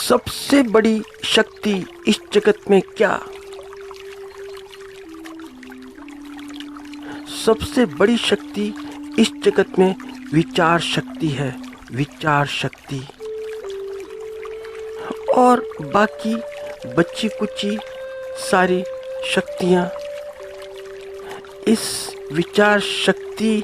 सबसे बड़ी शक्ति इस जगत में क्या? सबसे बड़ी शक्ति इस जगत में विचार शक्ति है, विचार शक्ति। और बाकी बच्ची कुची सारी शक्तियाँ इस विचार शक्ति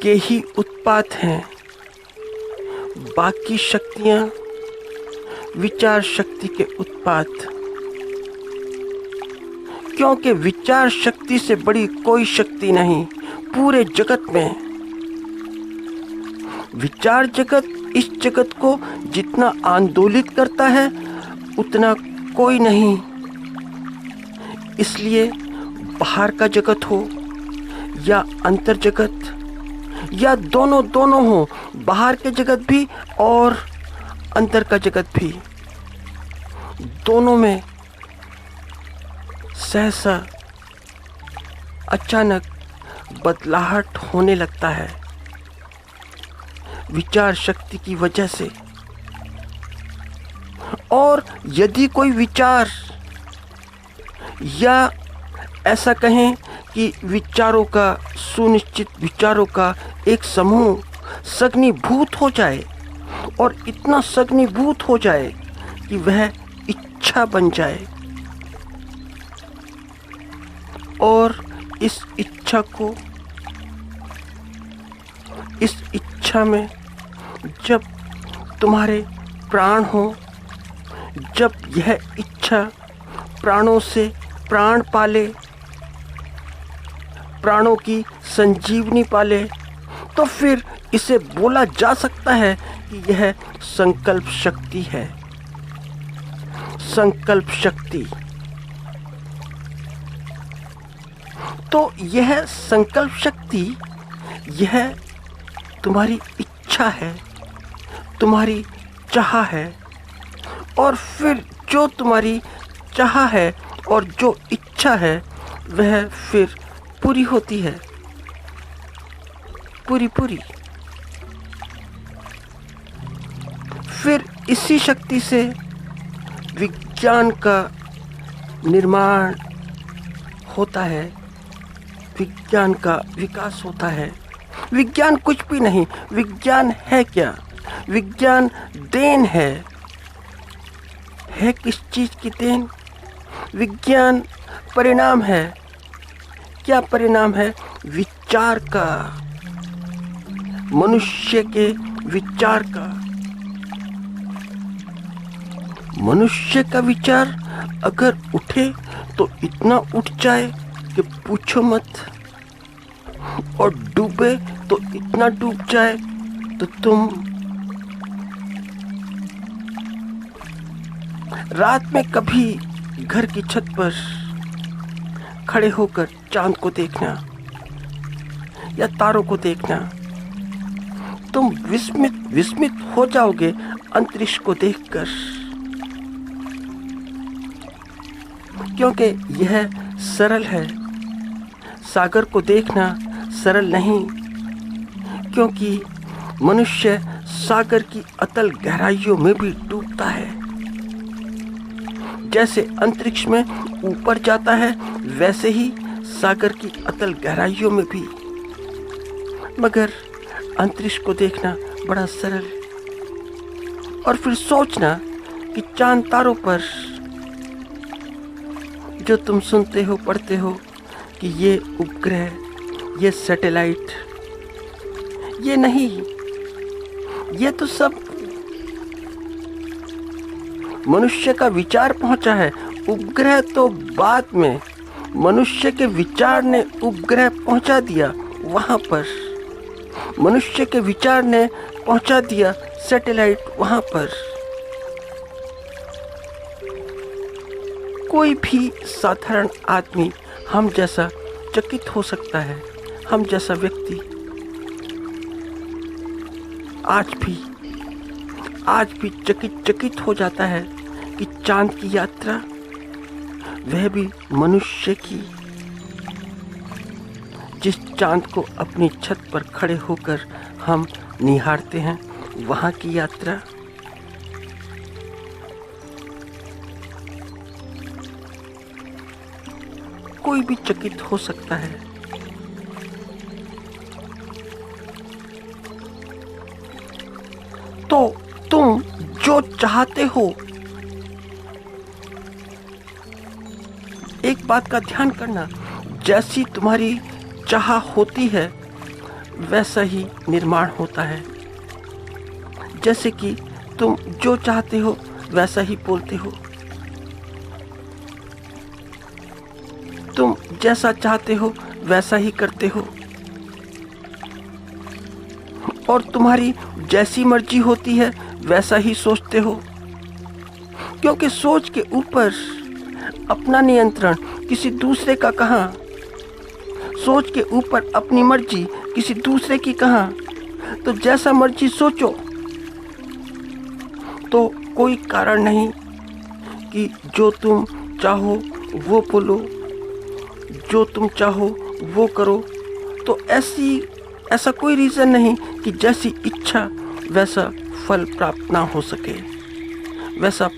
के ही उत्पाद हैं। बाकी शक्तियाँ विचार शक्ति के उत्पाद, क्योंकि विचार शक्ति से बड़ी कोई शक्ति नहीं पूरे जगत में। विचार जगत इस जगत को जितना आंदोलित करता है उतना कोई नहीं। इसलिए बाहर का जगत हो या अंतर जगत या दोनों हो, बाहर के जगत भी और अंदर का जगत भी, दोनों में सहसा अचानक बदलाहट होने लगता है विचार शक्ति की वजह से। और यदि कोई विचार या ऐसा कहें कि विचारों का, सुनिश्चित विचारों का एक समूह सघनीभूत हो जाए और इतना सघनीभूत हो जाए कि वह इच्छा बन जाए, और इस इच्छा में जब तुम्हारे प्राण हो, जब यह इच्छा प्राणों से प्राण पाले, प्राणों की संजीवनी पाले, तो फिर इसे बोला जा सकता है कि यह संकल्प शक्ति है। संकल्प शक्ति। तो यह संकल्प शक्ति, यह तुम्हारी इच्छा है, तुम्हारी चाह है, और फिर जो तुम्हारी चाह है और जो इच्छा है वह फिर पूरी होती है, पूरी। फिर इसी शक्ति से विज्ञान का निर्माण होता है, विज्ञान का विकास होता है। विज्ञान कुछ भी नहीं, विज्ञान है क्या? विज्ञान देन है किस चीज की देन? विज्ञान परिणाम है। क्या परिणाम है? विचार का, मनुष्य के विचार का। मनुष्य का विचार अगर उठे तो इतना उठ जाए कि पूछो मत, और डूबे तो इतना डूब जाए तो तुम रात में कभी घर की छत पर खड़े होकर चांद को देखना या तारों को देखना, तुम विस्मित हो जाओगे अंतरिक्ष को देखकर, क्योंकि यह सरल है। सागर को देखना सरल नहीं, क्योंकि मनुष्य सागर की अतल गहराइयों में भी डूबता है। जैसे अंतरिक्ष में ऊपर जाता है वैसे ही सागर की अतल गहराइयों में भी। मगर अंतरिक्ष को देखना बड़ा सरल। और फिर सोचना कि चांद तारों पर जो तुम सुनते हो, पढ़ते हो कि ये उपग्रह, ये सैटेलाइट, ये नहीं, ये तो सब मनुष्य का विचार पहुंचा है। उपग्रह तो बाद में, मनुष्य के विचार ने उपग्रह पहुंचा दिया वहां पर, मनुष्य के विचार ने पहुंचा दिया सैटेलाइट वहां पर। कोई भी साधारण आदमी हम जैसा चकित हो सकता है, हम जैसा व्यक्ति आज भी चकित हो जाता है कि चांद की यात्रा, वह भी मनुष्य की, जिस चांद को अपनी छत पर खड़े होकर हम निहारते हैं, वहाँ की यात्रा। कोई भी चकित हो सकता है। तो तुम जो चाहते हो, एक बात का ध्यान करना, जैसी तुम्हारी चाह होती है वैसा ही निर्माण होता है। जैसे कि तुम जो चाहते हो वैसा ही बोलते हो, तुम जैसा चाहते हो वैसा ही करते हो, और तुम्हारी जैसी मर्जी होती है वैसा ही सोचते हो। क्योंकि सोच के ऊपर अपना नियंत्रण किसी दूसरे का कहाँ, सोच के ऊपर अपनी मर्जी किसी दूसरे की कहाँ। तो जैसा मर्जी सोचो, तो कोई कारण नहीं कि जो तुम चाहो वो बोलो, जो तुम चाहो वो करो। तो ऐसा कोई रीज़न नहीं कि जैसी इच्छा वैसा फल प्राप्त ना हो सके, वैसा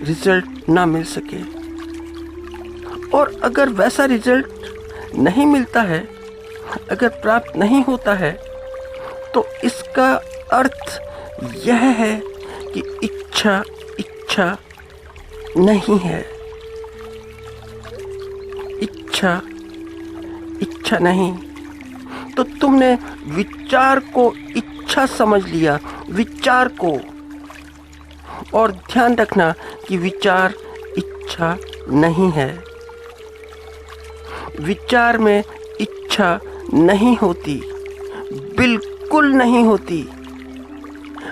रिजल्ट ना मिल सके। और अगर वैसा रिजल्ट नहीं मिलता है, अगर प्राप्त नहीं होता है, तो इसका अर्थ यह है कि इच्छा नहीं है। इच्छा नहीं। तो तुमने विचार को इच्छा समझ लिया, विचार को। और ध्यान रखना कि विचार इच्छा नहीं है। विचार में इच्छा नहीं होती, बिल्कुल नहीं होती।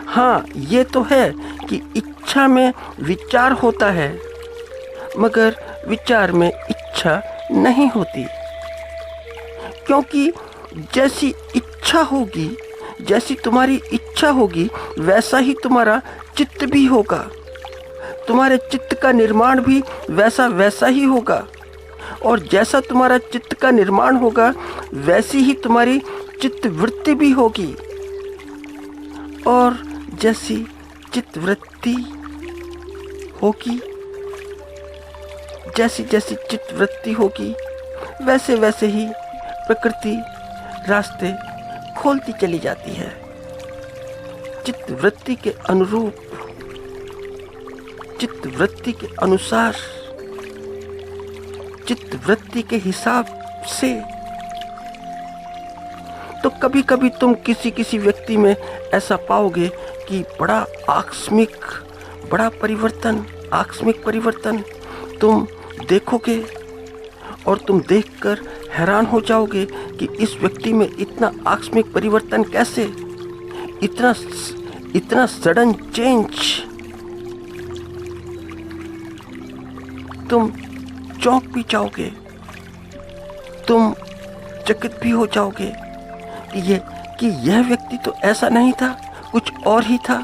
हाँ, ये तो है कि इच्छा में विचार होता है, मगर विचार में इच्छा नहीं होती। क्योंकि जैसी इच्छा होगी, जैसी तुम्हारी इच्छा होगी, वैसा ही तुम्हारा चित्त भी होगा। तुम्हारे चित्त का निर्माण भी वैसा ही होगा। और जैसा तुम्हारा चित्त का निर्माण होगा, वैसी ही तुम्हारी चित्त वृत्ति भी होगी। और जैसी चित्त वृत्ति होगी, जैसी चित्त वृत्ति होगी, वैसे ही प्रकृति रास्ते खोलती चली जाती है। चित्त वृत्ति के अनुरूप, चित्त वृत्ति के अनुसार, चित्त वृत्ति के हिसाब से। तो कभी कभी तुम किसी व्यक्ति में ऐसा पाओगे कि बड़ा आकस्मिक परिवर्तन तुम देखोगे, और तुम देखकर हैरान हो जाओगे कि इस व्यक्ति में इतना आकस्मिक परिवर्तन कैसे, इतना सडन चेंज। तुम चौंक भी जाओगे, तुम चकित भी हो जाओगे कि यह व्यक्ति तो ऐसा नहीं था, कुछ और ही था।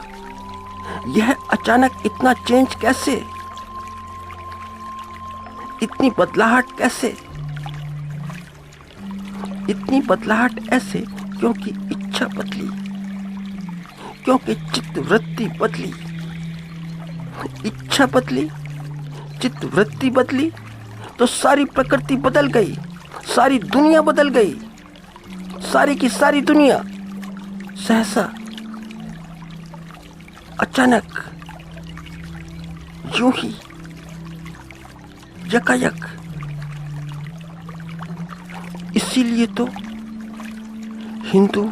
यह अचानक इतना चेंज कैसे, इतनी बदलाहट कैसे? इतनी बदलाहट ऐसे क्योंकि इच्छा बदली, क्योंकि चित्त वृत्ति बदली। इच्छा बदली, चित्त वृत्ति बदली, तो सारी प्रकृति बदल गई, सारी दुनिया बदल गई। सारी की सारी दुनिया सहसा, अचानक, यूं ही, यकायक। इसीलिए तो हिंदू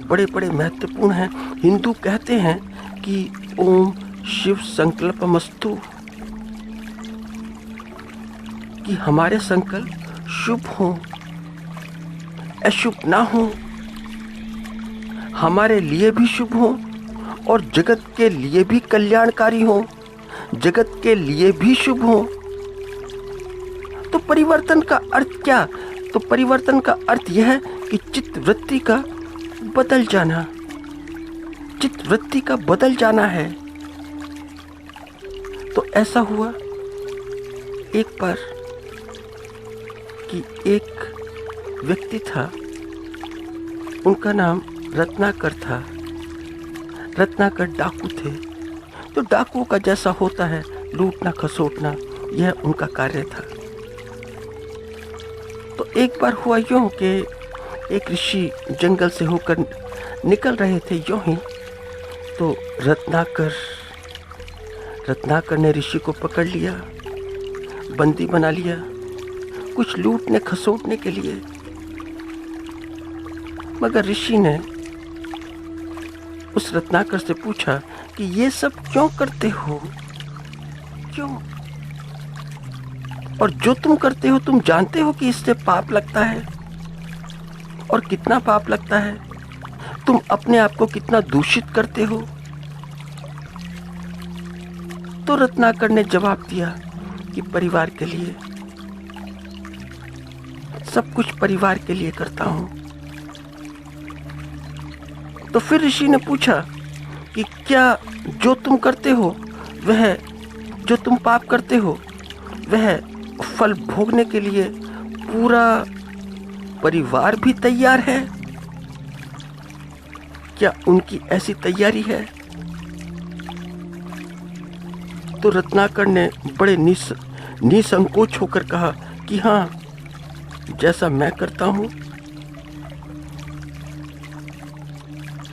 बड़े महत्वपूर्ण हैं। हिंदू कहते हैं कि ओम शिव संकल्पमस्तु, कि हमारे संकल्प शुभ हो, अशुभ ना हो, हमारे लिए भी शुभ हो और जगत के लिए भी कल्याणकारी हो, जगत के लिए भी शुभ हो। तो परिवर्तन का अर्थ क्या? तो परिवर्तन का अर्थ यह है कि चित्त वृत्ति का बदल जाना, चित्त वृत्ति का बदल जाना है। तो ऐसा हुआ एक बार कि एक व्यक्ति था, उनका नाम रत्नाकर था। रत्नाकर डाकू थे। तो डाकुओं का जैसा होता है, लूटना खसोटना, यह उनका कार्य था। तो एक बार हुआ यूं कि एक ऋषि जंगल से होकर निकल रहे थे यूं ही, तो रत्नाकर ने ऋषि को पकड़ लिया, बंदी बना लिया, कुछ लूटने खसोटने के लिए। मगर ऋषि ने उस रत्नाकर से पूछा कि ये सब क्यों करते हो, क्यों? और जो तुम करते हो तुम जानते हो कि इससे पाप लगता है, और कितना पाप लगता है, तुम अपने आप को कितना दूषित करते हो। तो रत्नाकर ने जवाब दिया कि परिवार के लिए, सब कुछ परिवार के लिए करता हूं। तो फिर ऋषि ने पूछा कि क्या जो तुम करते हो वह, जो तुम पाप करते हो वह फल भोगने के लिए पूरा परिवार भी तैयार है? क्या उनकी ऐसी तैयारी है? तो रत्नाकर ने बड़े निसंकोच होकर कहा कि हाँ, जैसा मैं करता हूं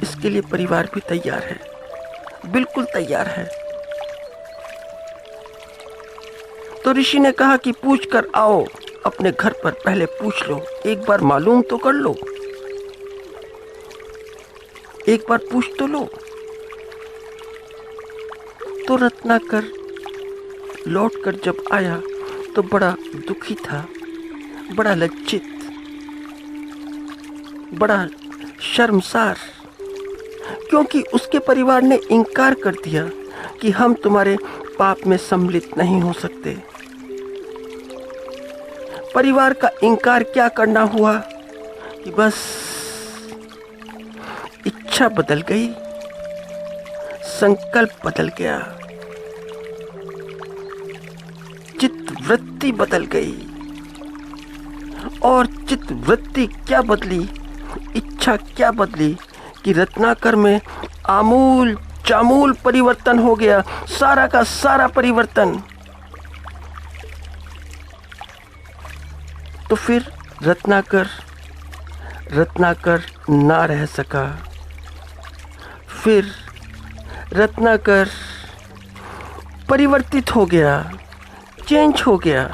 इसके लिए परिवार भी तैयार है, बिल्कुल तैयार है। तो ऋषि ने कहा कि पूछ कर आओ, अपने घर पर पहले पूछ लो, एक बार मालूम तो कर लो, एक बार पूछ तो लो। तो रत्नाकर लौटकर जब आया तो बड़ा दुखी था, बड़ा लज्जित, बड़ा शर्मसार, क्योंकि उसके परिवार ने इनकार कर दिया कि हम तुम्हारे पाप में सम्मिलित नहीं हो सकते। परिवार का इनकार क्या करना हुआ कि बस इच्छा बदल गई, संकल्प बदल गया, चित्तवृत्ति बदल गई। और चित्तवृत्ति क्या बदली, इच्छा क्या बदली कि रत्नाकर में आमूल चामूल परिवर्तन हो गया, सारा का सारा परिवर्तन। तो फिर रत्नाकर ना रह सका। फिर रत्नाकर परिवर्तित हो गया, चेंज हो गया।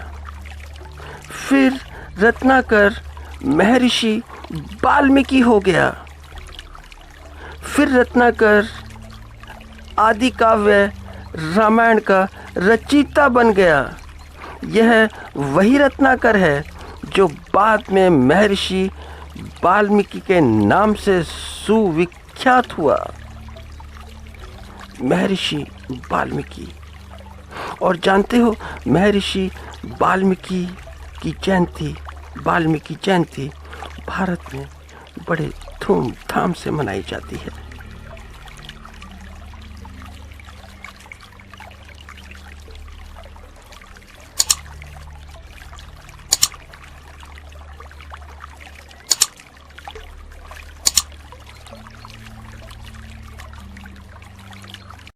फिर रत्नाकर महर्षि वाल्मीकि हो गया। फिर रत्नाकर आदि काव्य रामायण का रचयिता बन गया। यह वही रत्नाकर है जो बाद में महर्षि वाल्मीकि के नाम से सुविख्यात हुआ, महर्षि वाल्मीकि। और जानते हो, महर्षि वाल्मीकि की जयंती, वाल्मीकि जयंती भारत में बड़े धूमधाम से मनाई जाती है।